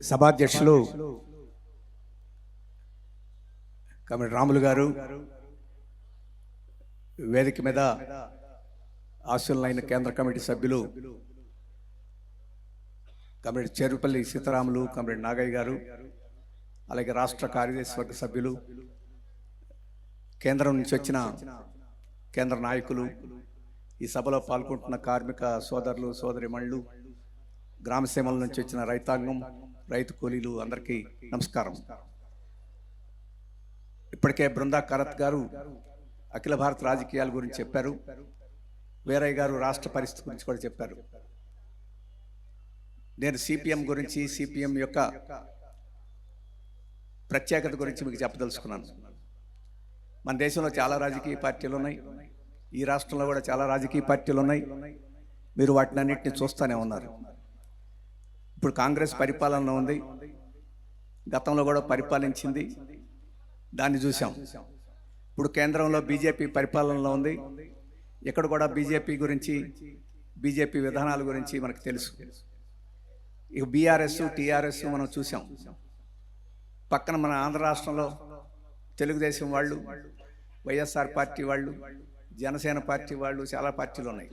సభాధ్యక్షులు కమిటీ రాములు గారు, వేదిక మీద ఆశీనులైన కేంద్ర కమిటీ సభ్యులు కమిటీ చేరుపల్లి సీతారాములు, కమిటీ నాగయ్య గారు, అలాగే రాష్ట్ర కార్యదర్శి వర్గ సభ్యులు, కేంద్రం నుంచి వచ్చిన కేంద్ర నాయకులు, ఈ సభలో పాల్గొంటున్న కార్మిక సోదరులు సోదరిమణులు, గ్రామసీమల నుంచి వచ్చిన రైతాంగం, రైతు కూలీలు అందరికీ నమస్కారం. ఇప్పటికే బృందా కారత్ గారు అఖిల భారత రాజకీయాల గురించి చెప్పారు. వీరయ్య గారు రాష్ట్ర పరిస్థితి గురించి కూడా చెప్పారు. నేను సిపిఎం గురించి, సిపిఎం యొక్క ప్రత్యేకత గురించి మీకు చెప్పదలుచుకున్నాను. మన దేశంలో చాలా రాజకీయ పార్టీలు ఉన్నాయి, ఈ రాష్ట్రంలో కూడా చాలా రాజకీయ పార్టీలు ఉన్నాయి. మీరు వాటిని అన్నింటినీ చూస్తూనే ఉన్నారు. ఇప్పుడు కాంగ్రెస్ పరిపాలనలో ఉంది, గతంలో కూడా పరిపాలించింది, దాన్ని చూసాం. ఇప్పుడు కేంద్రంలో బీజేపీ పరిపాలనలో ఉంది, ఇక్కడ కూడా బీజేపీ గురించి, బీజేపీ విధానాల గురించి మనకు తెలుసు. ఇక బీఆర్ఎస్, టీఆర్ఎస్ మనం చూసాం. పక్కన మన ఆంధ్ర రాష్ట్రంలో తెలుగుదేశం వాళ్ళు, వైఎస్ఆర్ పార్టీ వాళ్ళు, జనసేన పార్టీ వాళ్ళు, చాలా పార్టీలు ఉన్నాయి.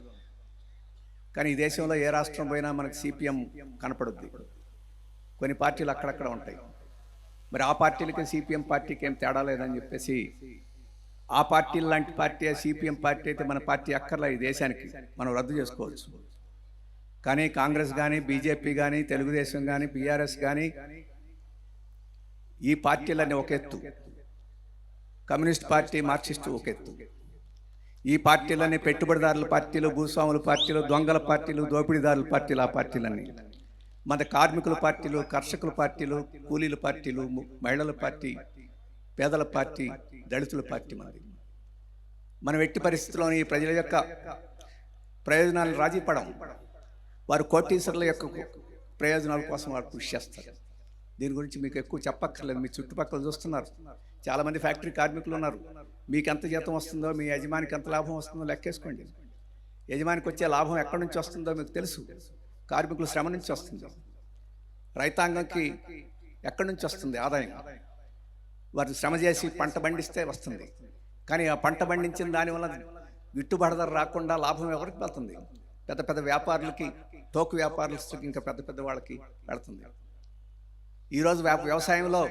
కానీ ఈ దేశంలో ఏ రాష్ట్రం పోయినా మనకు సిపిఎం కనపడుద్ది. కొన్ని పార్టీలు అక్కడక్కడ ఉంటాయి. మరి ఆ పార్టీలకి సిపిఎం పార్టీకి ఏం తేడా లేదని చెప్పేసి, ఆ పార్టీలు లాంటి పార్టీ సిపిఎం పార్టీ అయితే మన పార్టీ అక్కర్లా, ఈ దేశానికి మనం రద్దు చేసుకోవచ్చు. కానీ కాంగ్రెస్ కానీ, బీజేపీ కానీ, తెలుగుదేశం కానీ, బీఆర్ఎస్ కానీ, ఈ పార్టీలన్నీ ఒక ఎత్తు. కమ్యూనిస్ట్ పార్టీ, మార్క్సిస్టు ఒక ఎత్తు. ఈ పార్టీలన్నీ పెట్టుబడిదారుల పార్టీలు, భూస్వాముల పార్టీలు, దొంగల పార్టీలు, దోపిడీదారుల పార్టీలు. ఆ పార్టీలన్నీ మన కార్మికుల పార్టీలు, కర్షకుల పార్టీలు, కూలీల పార్టీలు, మహిళల పార్టీ, పేదల పార్టీ, దళితుల పార్టీ. మనం ఎట్టి పరిస్థితుల్లోని ప్రజల యొక్క ప్రయోజనాలను రాజీ పడం. వారు కోటీశ్వరుల యొక్క ప్రయోజనాల కోసం వారు కృషి చేస్తారు. దీని గురించి మీకు ఎక్కువ చెప్పక్కర్లేదు. మీ చుట్టుపక్కల చూస్తున్నారు, చాలామంది ఫ్యాక్టరీ కార్మికులు ఉన్నారు. మీకు ఎంత జీతం వస్తుందో, మీ యజమానికి ఎంత లాభం వస్తుందో లెక్కేసుకోండి. యజమానికి వచ్చే లాభం ఎక్కడి నుంచి వస్తుందో మీకు తెలుసు. కార్మికుల శ్రమ నుంచి వస్తుంది. రైతాంగంకి ఎక్కడి నుంచి వస్తుంది ఆదాయం? వారు శ్రమ చేసి పంట పండిస్తే వస్తుంది. కానీ ఆ పంట పండించిన దానివల్ల గిట్టుబాటు ధర రాకుండా లాభం ఎవరికి వెళ్తుంది? పెద్ద పెద్ద వ్యాపారులకి, తోకు వ్యాపారులకి, ఇంకా పెద్ద పెద్ద వాళ్ళకి వెళ్తుంది. ఈరోజు వ్యవసాయంలో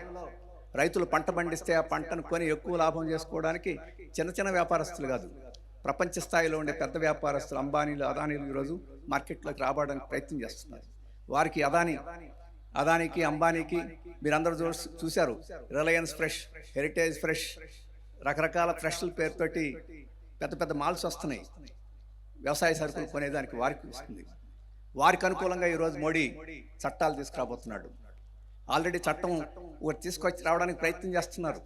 రైతులు పంట పండిస్తే ఆ పంటను కొని ఎక్కువ లాభం చేసుకోవడానికి చిన్న చిన్న వ్యాపారస్తులు కాదు, ప్రపంచ స్థాయిలో ఉండే పెద్ద వ్యాపారస్తులు, అంబానీలు, అదానీలు ఈరోజు మార్కెట్లోకి రావడానికి ప్రయత్నం చేస్తున్నారు. వారికి అదానికి, అంబానీకి మీరందరూ చూశారు, రిలయన్స్ ఫ్రెష్, హెరిటేజ్ ఫ్రెష్, రకరకాల ఫ్రెష్ల పేరుతోటి పెద్ద పెద్ద మాల్స్ వస్తున్నాయి. వ్యవసాయ సరుకులు కొనేదానికి వారికి వస్తుంది. వారికి అనుకూలంగా ఈరోజు మోడీ చట్టాలు తీసుకురాబోతున్నాడు. ఆల్రెడీ చట్టం ఒకటి తీసుకొచ్చి రావడానికి ప్రయత్నం చేస్తున్నారు.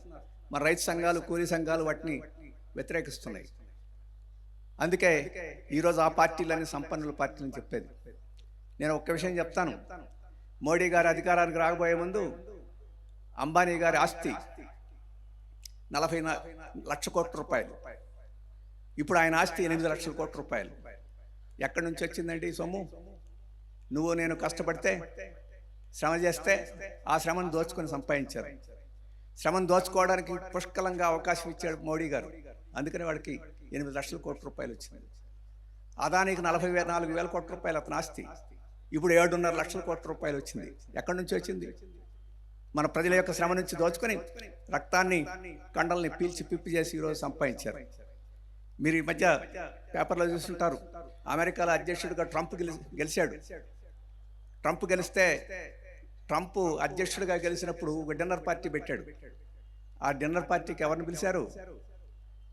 మన రైతు సంఘాలు, కూలీ సంఘాలు వాటిని వ్యతిరేకిస్తున్నాయి. అందుకే ఈరోజు ఆ పార్టీలన్నీ సంపన్నుల పార్టీలని చెప్పేది. నేను ఒక్క విషయం చెప్తాను. మోడీ గారి అధికారానికి రాకపోయే ముందు అంబానీ గారి ఆస్తి 40 లక్షల కోట్ల రూపాయలు. ఇప్పుడు ఆయన ఆస్తి 8 లక్షల కోట్ల రూపాయలు. ఎక్కడి నుంచి వచ్చిందండి ఈ సొమ్ము? నువ్వు నేను కష్టపడితే, శ్రమ చేస్తే ఆ శ్రమను దోచుకొని సంపాదించారు. శ్రమను దోచుకోవడానికి పుష్కలంగా అవకాశం ఇచ్చాడు మోడీ గారు. అందుకని వాడికి 8 లక్షల కోట్ల రూపాయలు వచ్చింది. అదానికి 44,000 కోట్ల రూపాయలు అతని ఆస్తి. ఇప్పుడు 7.5 లక్షల కోట్ల రూపాయలు వచ్చింది. ఎక్కడి నుంచి వచ్చింది? మన ప్రజల యొక్క శ్రమ నుంచి దోచుకొని రక్తాన్ని, కండల్ని పీల్చి పిప్పి చేసి ఈరోజు సంపాదించారు. మీరు ఈ మధ్య పేపర్లో చూస్తుంటారు, అమెరికాలో అధ్యక్షుడిగా ట్రంప్ గెలిచాడు. ట్రంప్ గెలిస్తే, ట్రంప్ అధ్యక్షుడిగా గెలిచినప్పుడు ఒక డిన్నర్ పార్టీ పెట్టాడు. ఆ డిన్నర్ పార్టీకి ఎవరిని పిలిచారు?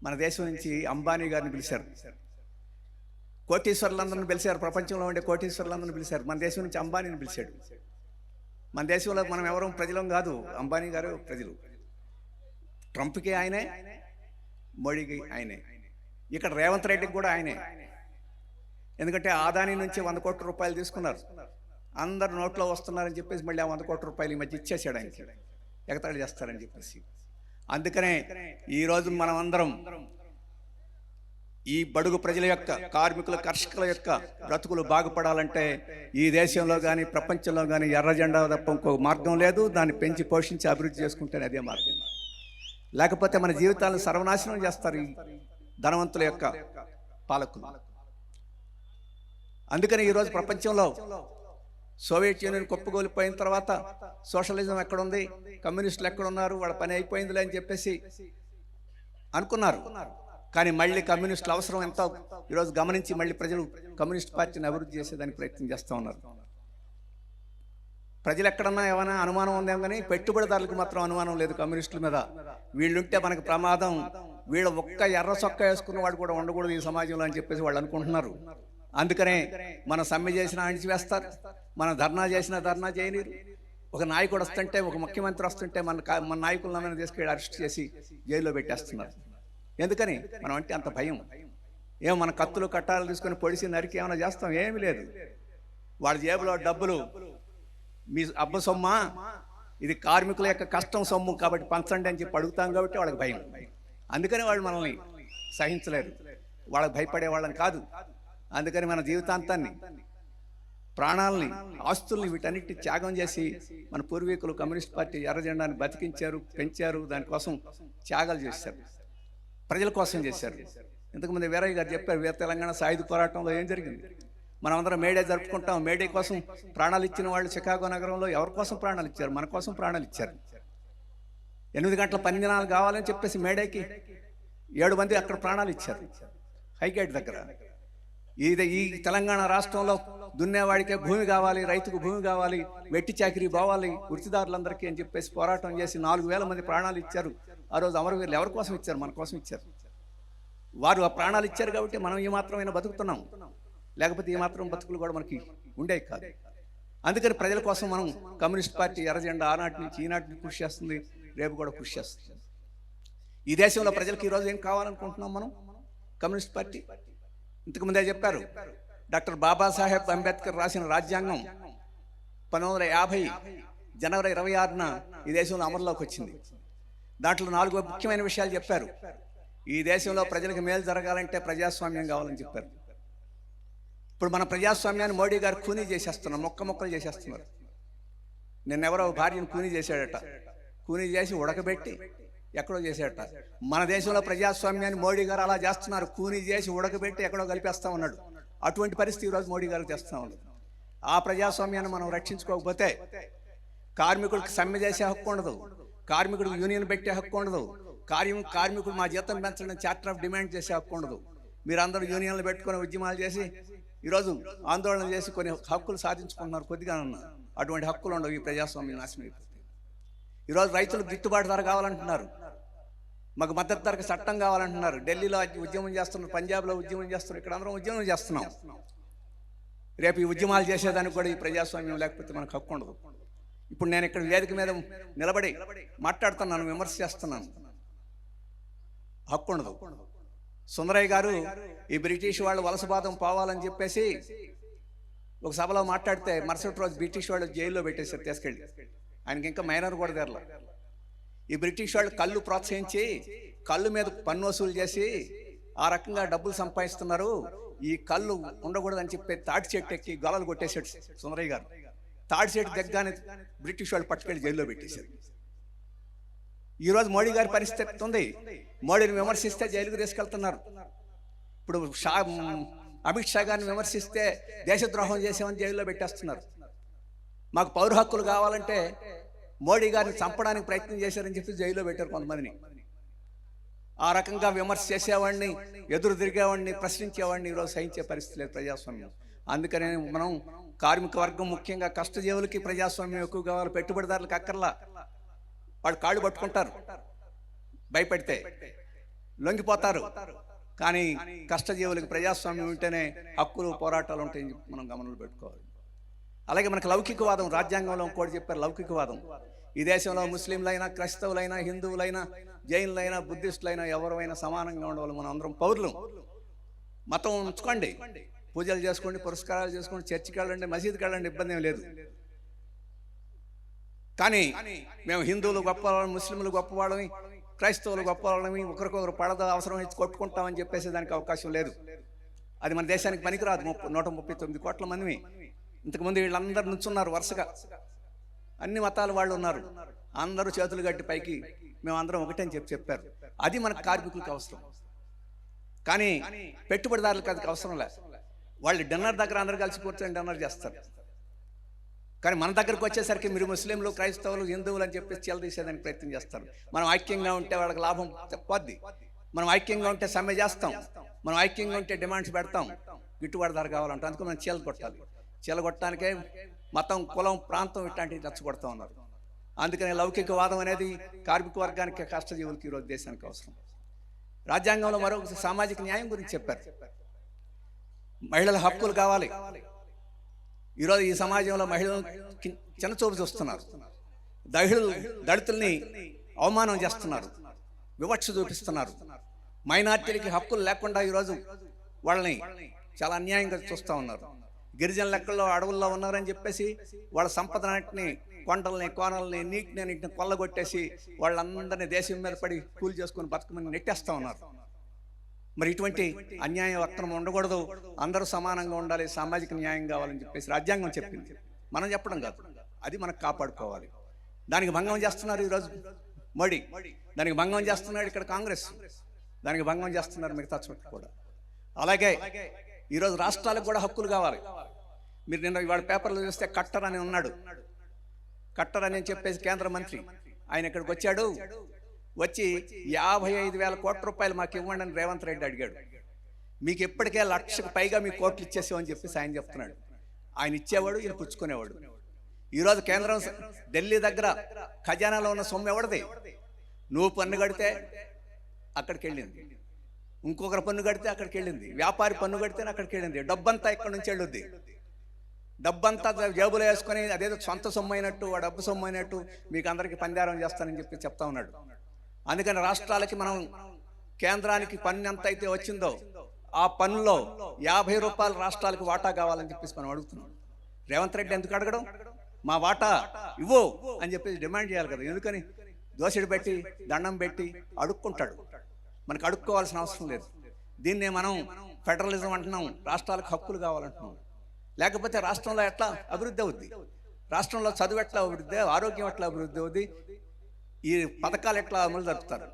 మన దేశం నుంచి అంబానీ గారిని పిలిచారు. కోటీశ్వరులందరిని పిలిచారు, ప్రపంచంలో ఉండే కోటీశ్వరులందరిని పిలిచారు. మన దేశం నుంచి అంబానీని పిలిచాడు. మన దేశంలో మనం ఎవరూ ప్రజలం కాదు, అంబానీ గారు ప్రజలు. ట్రంప్కి ఆయనే, మోడీకి ఆయనే. ఇక్కడ రేవంత్ రెడ్డికి కూడా ఆయనే. ఎందుకంటే అదానీ నుంచి 100 కోట్ల రూపాయలు తీసుకున్నారు. అందరు నోట్లో వస్తున్నారని చెప్పేసి మళ్ళీ ఆ 100 కోట్ల రూపాయలు ఈ మధ్య ఇచ్చేసాడు ఆయనకి, ఎగతాళి చేస్తారని చెప్పేసి. అందుకనే ఈరోజు మనం అందరం ఈ బడుగు ప్రజల యొక్క, కార్మికుల, కర్షకుల యొక్క బ్రతుకులు బాగుపడాలంటే ఈ దేశంలో కానీ ప్రపంచంలో కానీ ఎర్ర జెండా తప్ప ఇంకో మార్గం లేదు. దాన్ని పెంచి పోషించి అభివృద్ధి చేసుకుంటేనే అదే మార్గం. లేకపోతే మన జీవితాలను సర్వనాశనం చేస్తారు ఈ ధనవంతుల యొక్క పాలకులు. అందుకని ఈరోజు ప్రపంచంలో సోవియట్ యూనియన్ కుప్పగోలిపోయిన తర్వాత సోషలిజం ఎక్కడుంది, కమ్యూనిస్టులు ఎక్కడున్నారు, వాళ్ళ పని అయిపోయిందిలే అని చెప్పేసి అనుకున్నారు. కానీ మళ్ళీ కమ్యూనిస్టుల అవసరం ఎంతో ఈరోజు గమనించి మళ్ళీ ప్రజలు కమ్యూనిస్ట్ పార్టీని అభివృద్ధి చేసేదానికి ప్రయత్నం చేస్తూ ఉన్నారు. ప్రజలు ఎక్కడన్నా ఏమైనా అనుమానం ఉందేమో కానీ పెట్టుబడిదారులకు మాత్రం అనుమానం లేదు కమ్యూనిస్టుల మీద. వీళ్ళుంటే మనకు ప్రమాదం, వీళ్ళ ఒక్క ఎర్ర చొక్క వేసుకున్నవాడు కూడా ఉండకూడదు ఈ సమాజంలో అని చెప్పేసి వాళ్ళు అనుకుంటున్నారు. అందుకనే మన సమ్మె చేసిన అణిచివేస్తారు, మన ధర్నా చేసిన ధర్నా చేయనీరు. ఒక నాయకుడు వస్తుంటే, ఒక ముఖ్యమంత్రి వస్తుంటే మన నాయకులను తీసుకెళ్ళి అరెస్ట్ చేసి జైల్లో పెట్టేస్తున్నారు. ఎందుకని? మనం అంటే అంత భయం. ఏమో మన కత్తులు కట్టాలు తీసుకొని పొడిసి నరికి ఏమైనా చేస్తాం? ఏమీ లేదు. వాళ్ళ జేబులో డబ్బులు మీ అబ్బ సొమ్మా, ఇది కార్మికుల యొక్క కష్టం సొమ్ము కాబట్టి పంచండి అని చెప్పి అడుగుతాం కాబట్టి వాళ్ళకి భయం. అందుకని వాళ్ళు మనల్ని సహించలేరు. వాళ్ళకి భయపడే వాళ్ళని కాదు. అందుకని మన జీవితాంతాన్ని, ప్రాణాలని, ఆస్తుల్ని, వీటన్నిటి త్యాగం చేసి మన పూర్వీకులు కమ్యూనిస్ట్ పార్టీ ఎర్ర జెండాని బతికించారు, పెంచారు. దానికోసం త్యాగాలు చేశారు, ప్రజల కోసం చేశారు. ఇంతకుముందు వీరయ్య గారు చెప్పారు, వీర తెలంగాణ సాయుధ పోరాటంలో ఏం జరిగింది. మనం అందరం మేడే జరుపుకుంటాం. మేడే కోసం ప్రాణాలు ఇచ్చిన వాళ్ళు చికాగో నగరంలో ఎవరి కోసం ప్రాణాలు ఇచ్చారు? మన కోసం ప్రాణాలు ఇచ్చారు. 8 గంటల పని దినాలు కావాలని చెప్పేసి మేడేకి 7 మంది అక్కడ ప్రాణాలు ఇచ్చారు హైగేట్ దగ్గర. ఈ తెలంగాణ రాష్ట్రంలో దున్నేవాడికే భూమి కావాలి, రైతుకు భూమి కావాలి, వెట్టి చాకిరీ పోవాలి వృత్తిదారులందరికీ అని చెప్పేసి పోరాటం చేసి 4,000 మంది ప్రాణాలు ఇచ్చారు. ఆ రోజు అమరవీరులు ఎవరి కోసం ఇచ్చారు? మన కోసం ఇచ్చారు. వారు ఆ ప్రాణాలు ఇచ్చారు కాబట్టి మనం ఈ మాత్రమైనా బతుకుతున్నాం. లేకపోతే ఈ మాత్రం బతుకులు కూడా మనకి ఉండేవి కాదు. అందుకని ప్రజల కోసం మనం కమ్యూనిస్ట్ పార్టీ ఎర్ర జెండా ఆనాటి నుంచి ఈనాటి నుంచి కృషి చేస్తుంది, రేపు కూడా కృషి చేస్తుంది. ఈ దేశంలో ప్రజలకు ఈరోజు ఏం కావాలనుకుంటున్నాం మనం? కమ్యూనిస్ట్ పార్టీ ఇంతకుముందే చెప్పారు, డాక్టర్ బాబాసాహెబ్ అంబేద్కర్ రాసిన రాజ్యాంగం 1950 జనవరి 26న ఈ దేశంలో అమలులోకి వచ్చింది. దాంట్లో 4 ముఖ్యమైన విషయాలు చెప్పారు. ఈ దేశంలో ప్రజలకు మేలు జరగాలంటే ప్రజాస్వామ్యం కావాలని చెప్పారు. ఇప్పుడు మన ప్రజాస్వామ్యాన్ని మోడీ గారు కూనీ చేసేస్తున్నారు, మొక్కలు చేసేస్తున్నారు. నిన్నెవరో భార్యను కూనీ చేశాడట, కూనీ చేసి ఉడకబెట్టి ఎక్కడో చేశాడట. మన దేశంలో ప్రజాస్వామ్యాన్ని మోడీ గారు అలా చేస్తున్నారు, కూనీ చేసి ఉడకబెట్టి ఎక్కడో కలిపేస్తా ఉన్నాడు. అటువంటి పరిస్థితి ఈరోజు మోడీ గారు చేస్తూ ఉన్నారు. ఆ ప్రజాస్వామ్యాన్ని మనం రక్షించుకోకపోతే కార్మికుడికి సమ్మె చేసే హక్కు ఉండదు, కార్మికుడికి యూనియన్ పెట్టే హక్కు ఉండదు, కార్మికుడు మా జీతం పెంచడం చార్టర్ ఆఫ్ డిమాండ్ చేసే హక్కు ఉండదు. మీరందరూ యూనియన్లు పెట్టుకుని ఉద్యమాలు చేసి ఈరోజు ఆందోళన చేసి కొన్ని హక్కులు సాధించుకుంటున్నారు కొద్దిగా. అటువంటి హక్కులు ఉండవు. ఈ ప్రజాస్వామ్యం నాశనం అయిపోతుంది. ఈరోజు రైతులకు గిట్టుబాటు ధర కావాలంటున్నారు, మాకు మద్దతు ధరకు చట్టం కావాలంటున్నారు. ఢిల్లీలో ఉద్యమం చేస్తున్నారు, పంజాబ్లో ఉద్యమం చేస్తున్నారు, ఇక్కడ అందరం ఉద్యమం చేస్తున్నాం. రేపు ఈ ఉద్యమాలు చేసేదానికి కూడా ఈ ప్రజాస్వామ్యం లేకపోతే మనకు హక్కు ఉండదు. ఇప్పుడు నేను ఇక్కడ వేదిక మీద నిలబడి మాట్లాడుతున్నాను, విమర్శ చేస్తున్నాను, హక్కు ఉండదు. సుందరయ్య గారు ఈ బ్రిటిష్ వాళ్ళు వలసపాతం పోవాలని చెప్పేసి ఒక సభలో మాట్లాడితే మరుసటి రోజు బ్రిటిష్ వాళ్ళు జైల్లో పెట్టేశారు తీసుకెళ్ళి. ఆయనకి ఇంకా మైనర్ కూడా తెరల. ఈ బ్రిటిష్ వాళ్ళు కళ్ళు ప్రోత్సహించి కళ్ళు మీద పన్ను వసూలు చేసి ఆ రకంగా డబ్బులు సంపాదిస్తున్నారు, ఈ కళ్ళు ఉండకూడదని చెప్పి తాటి చెట్టు ఎక్కి గొలలు కొట్టేశాడు సుందరయ్య గారు. తాటి చెట్టు దగ్గరనే బ్రిటిష్ వాళ్ళు పట్టుకెళ్ళి జైల్లో పెట్టేశారు. ఈరోజు మోడీ గారి పరిస్థితి ఉంది, మోడీని విమర్శిస్తే జైలుకు తీసుకెళ్తున్నారు. ఇప్పుడు అమిత్ షా గారిని విమర్శిస్తే దేశద్రోహం చేసామని జైల్లో పెట్టేస్తున్నారు. మాకు పౌర హక్కులు కావాలంటే మోడీ గారిని చంపడానికి ప్రయత్నం చేశారని చెప్పి జైల్లో పెట్టారు కొంతమందిని. ఆ రకంగా విమర్శ చేసేవాడిని, ఎదురు తిరిగేవాడిని, ప్రశ్నించేవాడిని ఈరోజు సహించే పరిస్థితి లేదు ప్రజాస్వామ్యం. అందుకనే మనం కార్మిక వర్గం, ముఖ్యంగా కష్టజీవులకి ప్రజాస్వామ్యం ఎక్కువ కావాలి, పెట్టుబడిదారులకు అక్కర్లా. వాళ్ళు కాళ్ళు పట్టుకుంటారు, భయపెడితే లొంగిపోతారు. కానీ కష్టజీవులకు ప్రజాస్వామ్యం ఉంటేనే హక్కులు, పోరాటాలు ఉంటాయని మనం గమనంలో పెట్టుకోవాలి. అలాగే మనకు లౌకికవాదం, రాజ్యాంగంలో ఇంకోటి చెప్పారు, లౌకికవాదం. ఈ దేశంలో ముస్లింలైనా, క్రైస్తవులైనా, హిందువులైనా, జైన్లైనా, బుద్ధిస్టులైనా ఎవరైనా సమానంగా ఉండవాలి. మనం అందరం పౌరులు. మతం ఉంచుకోండి, పూజలు చేసుకోండి, పురస్కారాలు చేసుకోండి, చర్చికి వెళ్ళండి, మసీదుకి వెళ్ళండి, ఇబ్బంది ఏం లేదు. కానీ మేము హిందువులు గొప్పవాళ్ళం, ముస్లింలు గొప్పవాళ్ళని, క్రైస్తవులు గొప్ప వాళ్ళని ఒకరికొకరు పడద అవసరం ఇచ్చి కొట్టుకుంటామని చెప్పేసి దానికి అవకాశం లేదు. అది మన దేశానికి పనికిరాదు. 139 కోట్ల మంది ఇంతకుముందు వీళ్ళందరూ నుంచున్నారు వరుసగా, అన్ని మతాల వాళ్ళు ఉన్నారు, అందరూ చేతులు గట్టి పైకి మేమందరం ఒకటే అని చెప్పారు. అది మనకు కార్మికులకు అవసరం. కానీ పెట్టుబడిదారులకు అది అవసరం లేదు. వాళ్ళు డిన్నర్ దగ్గర అందరూ కలిసి కూర్చొని డిన్నర్ చేస్తారు. కానీ మన దగ్గరకు వచ్చేసరికి మీరు ముస్లింలు, క్రైస్తవులు, హిందువులు అని చెప్పేసి చీలదీసేదానికి ప్రయత్నం చేస్తారు. మనం ఐక్యంగా ఉంటే వాళ్ళకి లాభం పోద్ది. మనం ఐక్యంగా ఉంటే సమ్మె చేస్తాం, మనం ఐక్యంగా ఉంటే డిమాండ్స్ పెడతాం, గిట్టుబాటు ధర కావాలంటే. అందుకు మనం చీల కొట్టాలి. చీల కొట్టడానికే మతం, కులం, ప్రాంతం ఇట్లాంటివి రెచ్చగొడతా ఉన్నారు. అందుకని లౌకికవాదం అనేది కార్మిక వర్గానికి, కష్టజీవులకి ఈరోజు దేశానికి అవసరం. రాజ్యాంగంలో మరొక సామాజిక న్యాయం గురించి చెప్పారు. మహిళల హక్కులు కావాలి. ఈరోజు ఈ సమాజంలో మహిళలు చిన్నచూపు చూస్తున్నారు, దళితుల్ని అవమానం చేస్తున్నారు, వివక్ష చూపిస్తున్నారు. మైనార్టీలకి హక్కులు లేకుండా ఈరోజు వాళ్ళని చాలా అన్యాయంగా చూస్తూ ఉన్నారు. గిరిజన లెక్కల్లో అడవుల్లో ఉన్నారని చెప్పేసి వాళ్ళ సంపదనన్నింటినీ, కొండల్ని, కోనల్ని, నీటిని కొల్లగొట్టేసి వాళ్ళందరినీ దేశం మీద పడి కూలి చేసుకుని బతుకమని నెట్టేస్తూ ఉన్నారు. మరి ఇటువంటి అన్యాయం అక్రమం ఉండకూడదు, అందరూ సమానంగా ఉండాలి, సామాజిక న్యాయం కావాలని చెప్పేసి రాజ్యాంగం చెప్పింది. మనం చెప్పడం కాదు, అది మనకు కాపాడుకోవాలి. దానికి భంగం చేస్తున్నారు ఈరోజు మోడీ, దానికి భంగం చేస్తున్నాడు ఇక్కడ కాంగ్రెస్, దానికి భంగం చేస్తున్నారు మిగతా చోట్ల కూడా. అలాగే ఈరోజు రాష్ట్రాలకు కూడా హక్కులు కావాలి. మీరు నిన్న ఇవాళ పేపర్లో చూస్తే కట్టర్ అని ఉన్నాడు, కట్టర్ అని చెప్పేసి కేంద్ర మంత్రి, ఆయన ఇక్కడికి వచ్చాడు. వచ్చి 55,000 కోట్ల రూపాయలు మాకు ఇవ్వండి అని రేవంత్ రెడ్డి అడిగాడు. మీకు ఇప్పటికే 1,00,000కు పైగా మీ కోట్లు ఇచ్చేసామని చెప్పేసి ఆయన చెప్తున్నాడు. ఆయన ఇచ్చేవాడు, ఈయన పుచ్చుకునేవాడు. ఈరోజు కేంద్రం ఢిల్లీ దగ్గర ఖజానాలో ఉన్న సొమ్ము ఎవరిది? నువ్వు పన్ను కడితే అక్కడికి వెళ్ళింది, ఇంకొకరు పన్ను కడితే అక్కడికి వెళ్ళింది, వ్యాపారి పన్ను కడితేనే అక్కడికి వెళ్ళింది. డబ్బంతా ఇక్కడ నుంచి వెళ్ళొద్ది. డబ్బంతా జేబులో వేసుకొని అదేదో సొంత సొమ్ము అయినట్టు, ఆ డబ్బు సొమ్ము అయినట్టు మీకు అందరికీ పందారం చేస్తానని చెప్పి చెప్తా ఉన్నాడు. అందుకని రాష్ట్రాలకి మనం కేంద్రానికి పన్ను ఎంత అయితే వచ్చిందో ఆ పన్నులో 50 రూపాయలు రాష్ట్రాలకు వాటా కావాలని చెప్పేసి మనం అడుగుతున్నాం. రేవంత్ రెడ్డి ఎందుకు అడగడం? మా వాటా ఇవ్వు అని చెప్పేసి డిమాండ్ చేయాలి కదా. ఎందుకని దోషుడు పెట్టి దండం పెట్టి అడుక్కుంటాడు? మనకు అడుక్కోవాల్సిన అవసరం లేదు. దీన్నే మనం ఫెడరలిజం అంటున్నాం, రాష్ట్రాలకు హక్కులు కావాలంటున్నాం. లేకపోతే రాష్ట్రంలో ఎట్లా అభివృద్ధి అవుద్ది? రాష్ట్రంలో చదువు ఎట్లా అభివృద్ధి, ఆరోగ్యం ఎట్లా అభివృద్ధి అవుద్ది, ఈ పథకాలు ఎట్లా అమలు జరుపుతారు?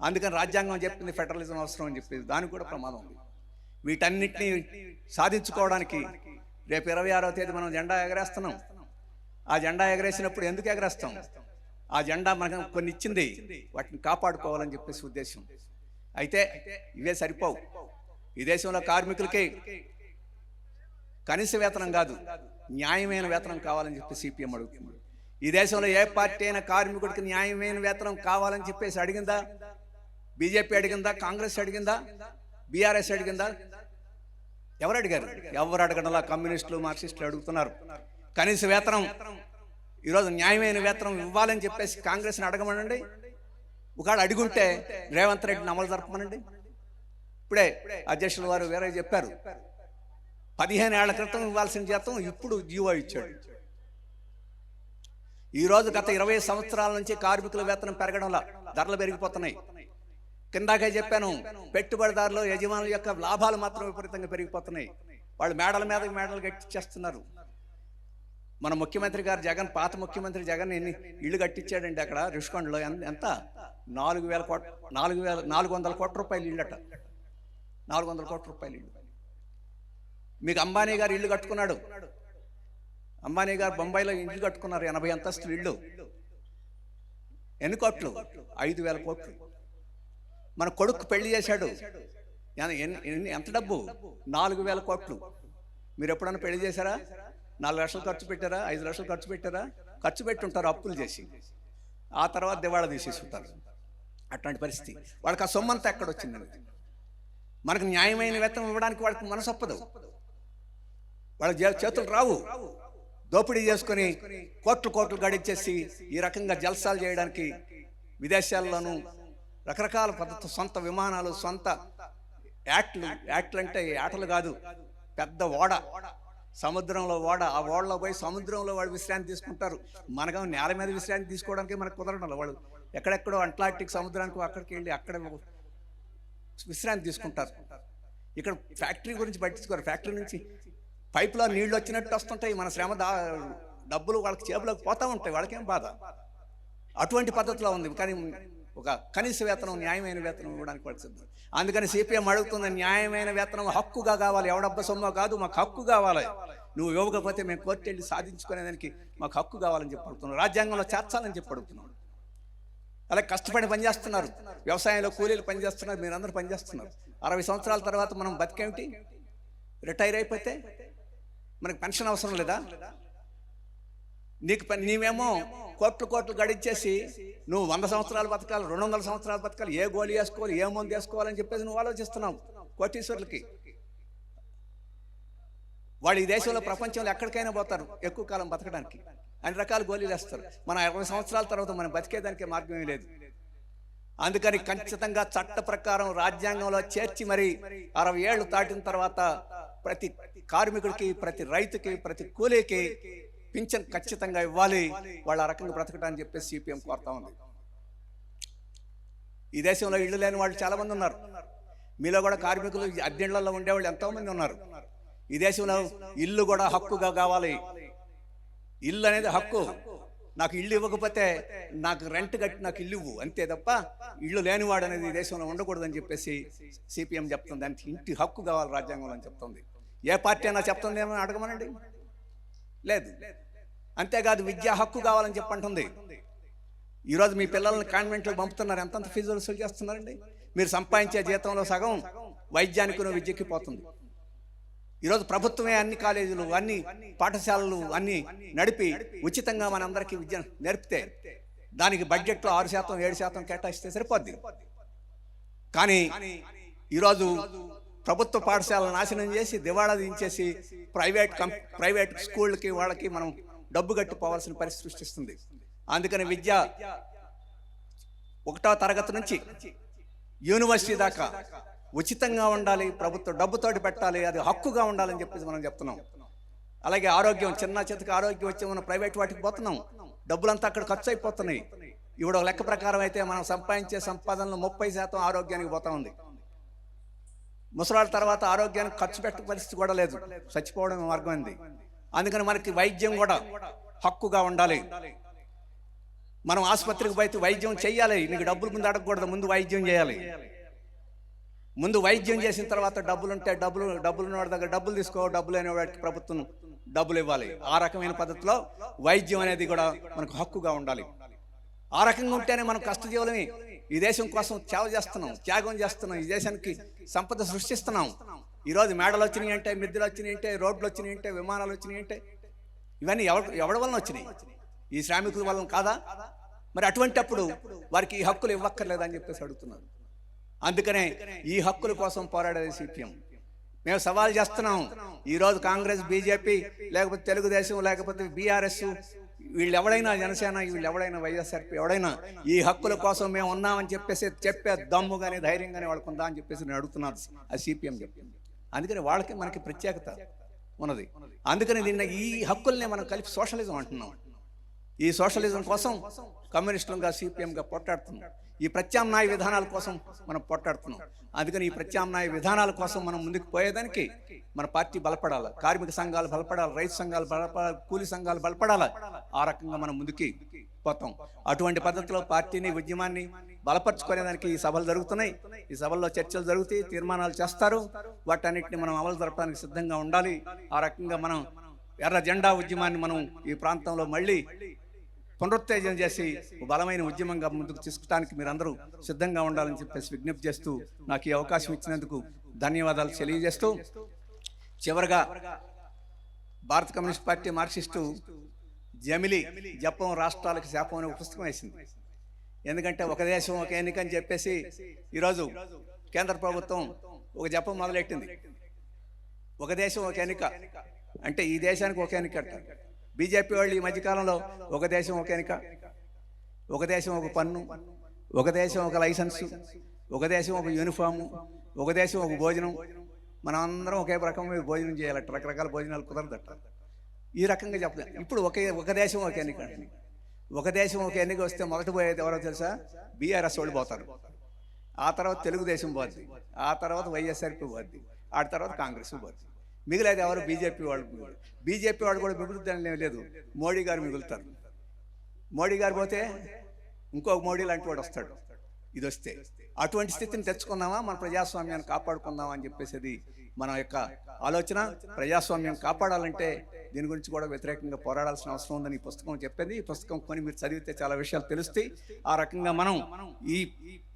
అందుకని రాజ్యాంగం చెప్పింది ఫెడరలిజం అవసరం అని చెప్పేది. దానికి కూడా ప్రమాదం ఉంది. వీటన్నిటినీ సాధించుకోవడానికి రేపు 26వ తేదీ మనం జెండా ఎగరేస్తున్నాం. ఆ జెండా ఎగరేసినప్పుడు ఎందుకు ఎగరేస్తాం? ఆ జెండా మనకు కొన్ని ఇచ్చింది, వాటిని కాపాడుకోవాలని చెప్పేసి ఉద్దేశం. అయితే ఇవే సరిపోవు. ఈ దేశంలో కార్మికులకి కనీస వేతనం కాదు, న్యాయమైన వేతనం కావాలని చెప్పి సిపిఎం అడుగుతుంది. ఈ దేశంలో ఏ పార్టీ అయినా కార్మికుడికి న్యాయమైన వేతనం కావాలని చెప్పేసి అడిగిందా? బీజేపీ అడిగిందా? కాంగ్రెస్ అడిగిందా? బీఆర్ఎస్ అడిగిందా? ఎవరు అడిగారు? ఎవరు అడగడంలా కమ్యూనిస్టులు, మార్క్సిస్టులు అడుగుతున్నారు. కనీస వేతనం, ఈరోజు న్యాయమైన వేతనం ఇవ్వాలని చెప్పేసి కాంగ్రెస్ని అడగమనండి. ఒకవేళ అడుగుంటే రేవంత్ రెడ్డిని అమలు జరపమనండి. ఇప్పుడే అధ్యక్షుల వారు వేరే చెప్పారు, 15 ఏళ్ల క్రితం ఇవ్వాల్సిన జీతం ఇప్పుడు జీవో ఇచ్చాడు. ఈరోజు గత 20 సంవత్సరాల నుంచి కార్మికుల వేతనం పెరగడంలా ధరలు పెరిగిపోతున్నాయి. కిందాకే చెప్పాను, పెట్టుబడిదారులు, యజమానుల యొక్క లాభాలు మాత్రం విపరీతంగా పెరిగిపోతున్నాయి. వాళ్ళు మేడల మీద మేడలు కట్టించేస్తున్నారు. మన ముఖ్యమంత్రి గారు జగన్, పాత ముఖ్యమంత్రి జగన్ ఎన్ని ఇళ్ళు కట్టించాడండి అక్కడ రుషికొండలో? ఎంత? 400 కోట్ల రూపాయలు ఇళ్ళట. 400 కోట్ల రూపాయలు ఇల్లు. మీకు అంబానీ గారు ఇల్లు కట్టుకున్నాడు. అంబానీ గారు బొంబాయిలో ఇల్లు కట్టుకున్నారు, 80 అంతస్తులు ఇల్లు. ఎన్ని కోట్లు? 5,000 కోట్లు. మన కొడుకు పెళ్లి చేశాడు, ఎంత డబ్బు? 4,000 కోట్లు. మీరు ఎప్పుడన్నా పెళ్లి చేశారా? 4 లక్షలు ఖర్చు పెట్టారా? 5 లక్షలు ఖర్చు పెట్టారా? ఖర్చు పెట్టి ఉంటారు అప్పులు చేసి. ఆ తర్వాత దివాళా తీసేసి ఉంటారు. అట్లాంటి పరిస్థితి. వాళ్ళకి ఆ సొమ్మంతా ఎక్కడొచ్చింది? మనకు న్యాయమైన వేతనం ఇవ్వడానికి వాళ్ళకి మనసు ఒప్పదు. వాళ్ళ చేతులు రావు. దోపిడీ చేసుకొని కోట్లు గడిచేసి ఈ రకంగా జల్సాలు చేయడానికి విదేశాల్లోనూ రకరకాల పద్ధతి, సొంత విమానాలు, సొంత యాక్ట్లు అంటే ఆటలు కాదు, పెద్ద ఓడ, సముద్రంలో ఓడ. ఆ ఓడలో పోయి సముద్రంలో వాళ్ళు విశ్రాంతి తీసుకుంటారు. మనకు నేల మీద విశ్రాంతి తీసుకోవడానికి మనకు కుదరడం. వాళ్ళు ఎక్కడెక్కడో అట్లాంటిక్ సముద్రానికి అక్కడికి వెళ్ళి అక్కడ విశ్రాంతి తీసుకుంటారు. ఇక్కడ ఫ్యాక్టరీ గురించి పట్టించుకోరు. ఫ్యాక్టరీ నుంచి పైపులో నీళ్ళు వచ్చినట్టు వస్తుంటాయి, మన శ్రమ డబ్బులు వాళ్ళకి చేపలోకి పోతూ ఉంటాయి, వాళ్ళకేం బాధ. అటువంటి పద్ధతిలో ఉంది. కానీ ఒక కనీస వేతనం, న్యాయమైన వేతనం ఇవ్వడానికి వాళ్ళకి సిద్ధం. అందుకని సిపిఎం అడుగుతున్న న్యాయమైన వేతనం హక్కుగా కావాలి, ఎవడబ్బ సొమ్మ కాదు, మాకు హక్కు కావాలి. నువ్వు ఇవ్వకపోతే మేము కోర్టు వెళ్ళి సాధించుకునేదానికి మాకు హక్కు కావాలని చెప్పి అడుగుతున్నాం. రాజ్యాంగంలో చేర్చాలని చెప్పి అడుగుతున్నాం. అలాగే కష్టపడి పనిచేస్తున్నారు, వ్యవసాయంలో కూలీలు పనిచేస్తున్నారు, మీరందరూ పనిచేస్తున్నారు. 60 సంవత్సరాల తర్వాత మనం బతికేమిటి? రిటైర్ అయిపోతే మనకి పెన్షన్ అవసరం లేదా? నీవేమో కోట్లు గడిచేసి నువ్వు 100 సంవత్సరాలు బతకాలి, 200 సంవత్సరాలు బతకాలి, ఏ గోళీ వేసుకోవాలి, ఏ మందు వేసుకోవాలని చెప్పేసి నువ్వు ఆలోచిస్తున్నావు. కోటీశ్వరులకి వాళ్ళు ఈ దేశంలో ప్రపంచంలో ఎక్కడికైనా పోతారు ఎక్కువ కాలం బతకడానికి, అన్ని రకాల గోళీలు వేస్తారు. మన 20 సంవత్సరాల తర్వాత మనం బతికేదానికే మార్గమే లేదు. అందుకని ఖచ్చితంగా చట్ట ప్రకారం రాజ్యాంగంలో చేర్చి మరి 60 ఏళ్ళు దాటిన తర్వాత ప్రతి కార్మికుడికి, ప్రతి రైతుకి, ప్రతి కూలీకి పింఛన్ ఖచ్చితంగా ఇవ్వాలి, వాళ్ళ ఆ రకంగా బ్రతకడానికి చెప్పేసి సిపిఎం కోరుతా ఉంది. ఈ దేశంలో ఇళ్ళు లేని వాళ్ళు చాలా మంది ఉన్నారు. మీలో కూడా కార్మికులు అద్దెళ్లలో ఉండేవాళ్ళు ఎంతోమంది ఉన్నారు. ఈ దేశంలో ఇల్లు కూడా హక్కుగా కావాలి. ఇల్లు అనేది హక్కు. నాకు ఇల్లు ఇవ్వకపోతే నాకు రెంట్ కట్టి నాకు ఇల్లు ఇవ్వు, అంతే తప్ప ఇల్లు లేనివాడు అనేది ఈ దేశంలో ఉండకూడదని చెప్పేసి సిపిఎం చెప్తుంది. దానికి ఇంటి హక్కు కావాలి రాజ్యాంగంలో అని చెప్తుంది. ఏ పార్టీ అయినా చెప్తుంది ఏమని అడగమనండి, లేదు. అంతేకాదు విద్యా హక్కు కావాలని చెప్పంటుంది. ఈరోజు మీ పిల్లల్ని కాన్వెంట్లో పంపుతున్నారు, ఎంతంత ఫీజులు వసూలు చేస్తున్నారండి? మీరు సంపాదించే జీతంలో సగం వైద్యానికి విద్యకి పోతుంది. ఈరోజు ప్రభుత్వమే అన్ని కాలేజీలు, అన్ని పాఠశాలలు అన్ని నడిపి ఉచితంగా మనందరికీ విద్య నేర్పితే దానికి బడ్జెట్లో 6%, 7% కేటాయిస్తే సరిపోద్ది. కానీ ఈరోజు ప్రభుత్వ పాఠశాలను నాశనం చేసి దివాళా దించేసి ప్రైవేట్ స్కూళ్ళకి వాళ్ళకి మనం డబ్బు కట్టిపోవాల్సిన పరిస్థితి సృష్టిస్తుంది. అందుకని విద్య 1వ తరగతి నుంచి యూనివర్సిటీ దాకా ఉచితంగా ఉండాలి, ప్రభుత్వం డబ్బుతోటి పెట్టాలి, అది హక్కుగా ఉండాలని చెప్పేసి మనం చెప్తున్నాం. అలాగే ఆరోగ్యం, చిన్న చేతికి ఆరోగ్యం వచ్చి మనం ప్రైవేట్ వాటికి పోతున్నాం, డబ్బులంతా అక్కడ ఖర్చు అయిపోతున్నాయి. ఇప్పుడు లెక్క ప్రకారం అయితే మనం సంపాదించే సంపాదనలో 30% ఆరోగ్యానికి పోతా ఉంది. ముసలాళ్ళ తర్వాత ఆరోగ్యానికి ఖర్చు పెట్టే పరిస్థితి కూడా లేదు, చచ్చిపోవడం మార్గం ఉంది. అందుకని మనకి వైద్యం కూడా హక్కుగా ఉండాలి. మనం ఆసుపత్రికి పోతే వైద్యం చేయాలి, నీకు డబ్బులు ముందు అడగకూడదు, ముందు వైద్యం చేయాలి. ముందు వైద్యం చేసిన తర్వాత డబ్బులుంటే డబ్బులు ఉన్న వాడి దగ్గర డబ్బులు తీసుకో, డబ్బులు లేని వాడికి ప్రభుత్వం డబ్బులు ఇవ్వాలి. ఆ రకమైన పద్ధతిలో వైద్యం అనేది కూడా మనకు హక్కుగా ఉండాలి. ఆ రకంగా ఉంటేనే మనం కష్టజీవులని ఈ దేశం కోసం సేవ చేస్తున్నాం, త్యాగం చేస్తున్నాం, ఈ దేశానికి సంపద సృష్టిస్తున్నాం. ఈరోజు మేడలు వచ్చినాయి అంటే, మిద్దెలు వచ్చినాయి అంటే, రోడ్లు వచ్చినాయి అంటే, విమానాలు వచ్చినాయి అంటే, ఇవన్నీ ఎవరి వలన వచ్చినాయి? ఈ శ్రామికుల వలన కాదా? మరి అటువంటి అప్పుడు వారికి ఈ హక్కులు ఇవ్వక్కర్లేదని చెప్పేసి అడుగుతున్నారు. అందుకనే ఈ హక్కుల కోసం పోరాడేది సిపిఎం. మేము సవాల్ చేస్తున్నాం. ఈరోజు కాంగ్రెస్, బీజేపీ, లేకపోతే తెలుగుదేశం, లేకపోతే బీఆర్ఎస్, వీళ్ళు ఎవడైనా, జనసేన, వీళ్ళు ఎవడైనా, వైఎస్ఆర్పీ ఎవడైనా ఈ హక్కుల కోసం మేము ఉన్నామని చెప్పేసి చెప్పే దమ్ము కానీ ధైర్యం కానీ వాళ్ళకు ఉందా అని చెప్పేసి నేను అడుగుతున్నాను. అది సిపిఎం చెప్పింది. అందుకని వాళ్ళకి మనకి ప్రత్యేకత ఉన్నది. అందుకని దీన్ని ఈ హక్కుల్ని మనం కలిపి సోషలిజం అంటున్నాం. ఈ సోషలిజం కోసం కమ్యూనిస్టులుగా, సిపిఎంగా పోట్లాడుతున్నాం. ఈ ప్రత్యామ్నాయ విధానాల కోసం మనం పోట్లాడుతున్నాం. అందుకని ఈ ప్రత్యామ్నాయ విధానాల కోసం మనం ముందుకు పోయేదానికి మన పార్టీ బలపడాలి, కార్మిక సంఘాలు బలపడాలి, రైతు సంఘాలు బలపడాలి, కూలీ సంఘాలు బలపడాలి. ఆ రకంగా మనం ముందుకి పోతాం. అటువంటి పద్ధతిలో పార్టీని, ఉద్యమాన్ని బలపరుచుకునేదానికి ఈ సభలు జరుగుతున్నాయి. ఈ సభల్లో చర్చలు జరుగుతాయి, తీర్మానాలు చేస్తారు. వాటన్నిటిని మనం అమలు జరపడానికి సిద్ధంగా ఉండాలి. ఆ రకంగా మనం ఎర్ర జెండా ఉద్యమాన్ని మనం ఈ ప్రాంతంలో మళ్ళీ పునరుత్తేజం చేసి బలమైన ఉద్యమంగా ముందుకు తీసుకుటానికి మీరందరూ సిద్ధంగా ఉండాలని చెప్పేసి విజ్ఞప్తి చేస్తూ నాకు ఈ అవకాశం ఇచ్చినందుకు ధన్యవాదాలు తెలియజేస్తూ, చివరగా భారత కమ్యూనిస్ట్ పార్టీ మార్క్సిస్టు జమిలి జపం రాష్ట్రాలకు శాపం అనే ఒక పుస్తకం వేసింది. ఎందుకంటే ఒక దేశం ఒక ఎన్నిక అని చెప్పేసి ఈరోజు కేంద్ర ప్రభుత్వం ఒక జపం మొదలెట్టింది. ఒక దేశం ఒక ఎన్నిక అంటే ఈ దేశానికి ఒక ఎన్నిక అంటారు. బీజేపీ వాళ్ళు ఈ మధ్యకాలంలో ఒక దేశం ఒక ఎన్నిక, ఒక దేశం ఒక పన్ను, ఒక దేశం ఒక లైసెన్సు, ఒక దేశం ఒక యూనిఫాము, ఒక దేశం ఒక భోజనం, మనం అందరం ఒకే రకమైన భోజనం చేయాలట, రకరకాల భోజనాలు కుదరదట. ఈ రకంగా చెప్తాం. ఇప్పుడు ఒక దేశం ఒక ఎన్నిక. ఒక దేశం ఒక ఎన్నిక వస్తే మొదట పోయేది ఎవరో తెలుసా? బీఆర్ఎస్ వాళ్ళు పోతారు, ఆ తర్వాత తెలుగుదేశం పోద్ది, ఆ తర్వాత వైఎస్ఆర్పీ పోద్ది, ఆ తర్వాత కాంగ్రెస్ పోద్ది. మిగిలేదు ఎవరు? బీజేపీ వాళ్ళు. బీజేపీ వాళ్ళు కూడా మిగులుతుందని లేదు, మోడీ గారు మిగులుతారు. మోడీ గారు పోతే ఇంకొక మోడీ లాంటి వాడు వస్తాడు. ఇది వస్తే అటువంటి స్థితిని తెచ్చుకుందామా, మన ప్రజాస్వామ్యాన్ని కాపాడుకుందామా అని చెప్పేసి మన యొక్క ఆలోచన. ప్రజాస్వామ్యం కాపాడాలంటే దీని గురించి కూడా వ్యతిరేకంగా పోరాడాల్సిన అవసరం ఉందని ఈ పుస్తకం చెప్పింది. ఈ పుస్తకం కొని మీరు చదివితే చాలా విషయాలు తెలుస్తాయి. ఆ రకంగా మనం ఈ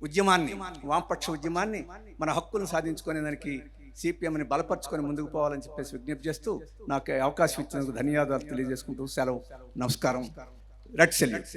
ఉద్యమాన్ని, వామపక్ష ఉద్యమాన్ని, మన హక్కులను సాధించుకునే దానికి సిపిఎంని బలపరుచుకొని ముందుకు పోవాలని చెప్పేసి విజ్ఞప్తి చేస్తూ నాకు అవకాశం ఇచ్చినందుకు ధన్యవాదాలు తెలియజేసుకుంటూ సెలవు. నమస్కారం. Red salute.